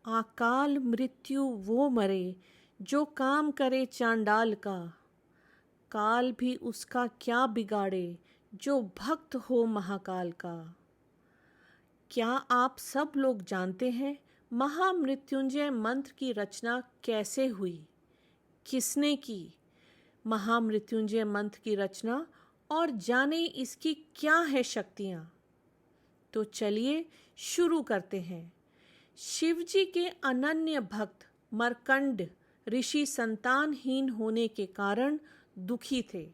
आकाल मृत्यु वो मरे जो काम करे चांडाल का। काल भी उसका क्या बिगाड़े जो भक्त हो महाकाल का। क्या आप सब लोग जानते हैं महामृत्युंजय मंत्र की रचना कैसे हुई, किसने की महामृत्युंजय मंत्र की रचना, और जाने इसकी क्या है शक्तियाँ। तो चलिए शुरू करते हैं। शिवजी के अनन्य भक्त मर्कंड ऋषि संतानहीन होने के कारण दुखी थे।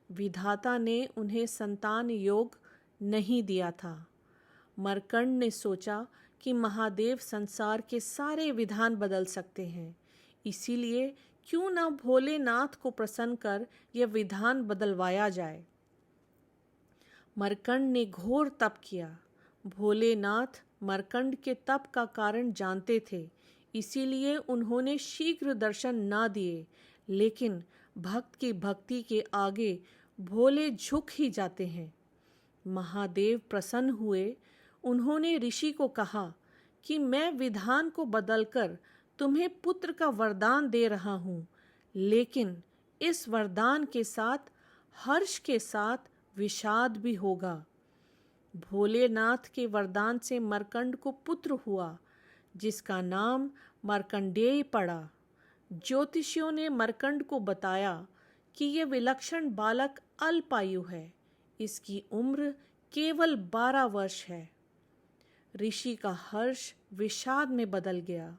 विधाता ने उन्हें संतान योग नहीं दिया था। मर्कंड ने सोचा कि महादेव संसार के सारे विधान बदल सकते हैं, इसीलिए क्यों न भोलेनाथ को प्रसन्न कर यह विधान बदलवाया जाए। मर्कंड ने घोर तप किया। भोलेनाथ मर्कंड के तप का कारण जानते थे, इसीलिए उन्होंने शीघ्र दर्शन न दिए। लेकिन भक्त की भक्ति के आगे भोले झुक ही जाते हैं। महादेव प्रसन्न हुए। उन्होंने ऋषि को कहा कि मैं विधान को बदलकर तुम्हें पुत्र का वरदान दे रहा हूँ, लेकिन इस वरदान के साथ हर्ष के साथ विषाद भी होगा। भोलेनाथ के वरदान से मर्कंड को पुत्र हुआ, जिसका नाम मार्कंडेय पड़ा। ज्योतिषियों ने मर्कंड को बताया कि यह विलक्षण बालक अल्पायु है, इसकी उम्र केवल 12 वर्ष है। ऋषि का हर्ष विषाद में बदल गया।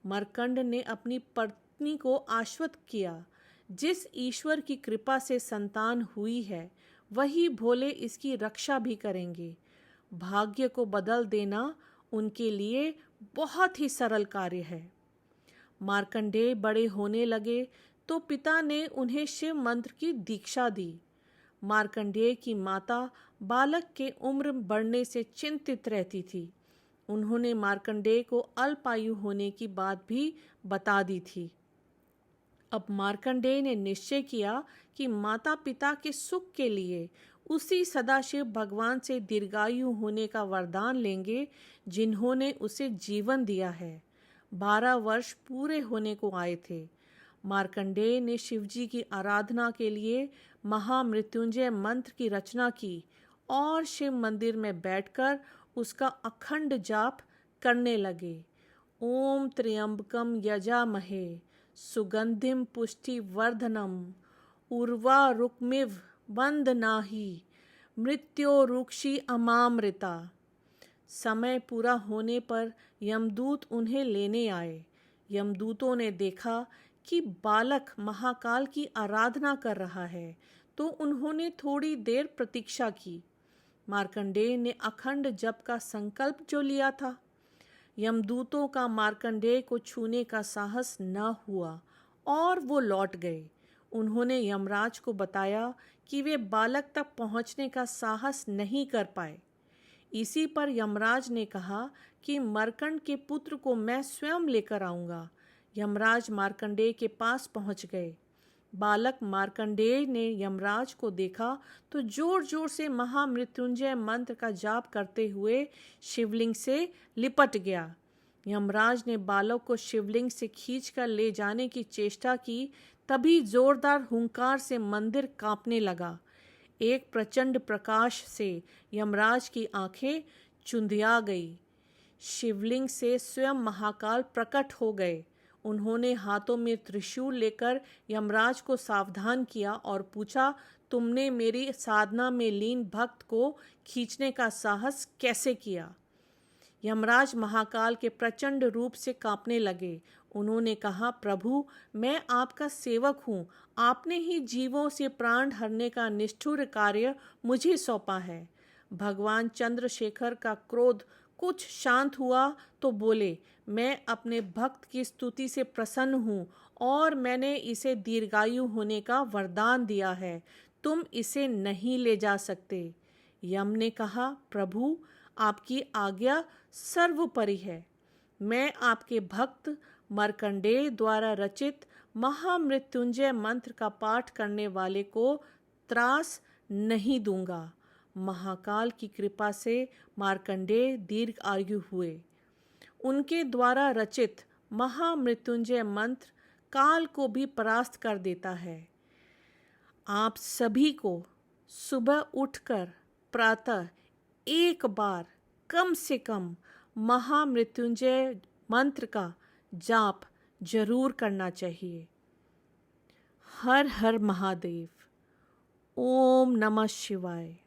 मर्कंड ने अपनी पत्नी को आश्वस्त किया, जिस ईश्वर की कृपा से संतान हुई है वही भोले इसकी रक्षा भी करेंगे। भाग्य को बदल देना उनके लिए बहुत ही सरल कार्य है। मार्कंडेय बड़े होने लगे तो पिता ने उन्हें शिव मंत्र की दीक्षा दी। मार्कंडेय की माता बालक के उम्र बढ़ने से चिंतित रहती थी। उन्होंने मार्कंडेय को अल्पायु होने की बात भी बता दी थी। अब मार्कंडेय ने निश्चय किया कि माता पिता के सुख के लिए उसी सदाशिव भगवान से दीर्घायु होने का वरदान लेंगे जिन्होंने उसे जीवन दिया है। 12 वर्ष पूरे होने को आए थे। मार्कंडेय ने शिवजी की आराधना के लिए महामृत्युंजय मंत्र की रचना की और शिव मंदिर में बैठकर उसका अखंड जाप करने लगे। ओम त्र्यंबकम यजामहे सुगंधिम पुष्टिवर्धनम उर्वारुकमिव वंदनाहि मृत्योरुक्षि अमामृता। समय पूरा होने पर यमदूत उन्हें लेने आए। यमदूतों ने देखा कि बालक महाकाल की आराधना कर रहा है, तो उन्होंने थोड़ी देर प्रतीक्षा की। मार्कंडेय ने अखंड जप का संकल्प जो लिया था, यमदूतों का मार्कंडेय को छूने का साहस न हुआ और वो लौट गए। उन्होंने यमराज को बताया कि वे बालक तक पहुंचने का साहस नहीं कर पाए। इसी पर यमराज ने कहा कि मर्कंड के पुत्र को मैं स्वयं लेकर आऊँगा। यमराज मार्कंडेय के पास पहुँच गए। बालक मार्कंडेय ने यमराज को देखा तो जोर जोर से महामृत्युंजय मंत्र का जाप करते हुए शिवलिंग से लिपट गया। यमराज ने बालक को शिवलिंग से खींचकर ले जाने की चेष्टा की, तभी जोरदार हुंकार से मंदिर कांपने लगा। एक प्रचंड प्रकाश से यमराज की आंखें चुंधिया गई। शिवलिंग से स्वयं महाकाल प्रकट हो गए। उन्होंने हाथों में त्रिशूल लेकर यमराज को सावधान किया और पूछा, तुमने मेरी साधना में लीन भक्त को खींचने का साहस कैसे किया? यमराज महाकाल के प्रचंड रूप से कांपने लगे। उन्होंने कहा, प्रभु, मैं आपका सेवक हूँ। आपने ही जीवों से प्राण हरने का निष्ठुर कार्य मुझे सौंपा है। भगवान चंद्रशेखर का क्रोध कुछ शांत हुआ तो बोले, मैं अपने भक्त की स्तुति से प्रसन्न हूँ और मैंने इसे दीर्घायु होने का वरदान दिया है। तुम इसे नहीं ले जा सकते। यम ने कहा, प्रभु, आपकी आज्ञा सर्वोपरि है। मैं आपके भक्त मार्कंडेय द्वारा रचित महामृत्युंजय मंत्र का पाठ करने वाले को त्रास नहीं दूंगा। महाकाल की कृपा से मार्कंडेय दीर्घ आयु हुए। उनके द्वारा रचित महामृत्युंजय मंत्र काल को भी परास्त कर देता है। आप सभी को सुबह उठकर प्रातः एक बार कम से कम महामृत्युंजय मंत्र का जाप जरूर करना चाहिए। हर हर महादेव। ओम नमः शिवाय।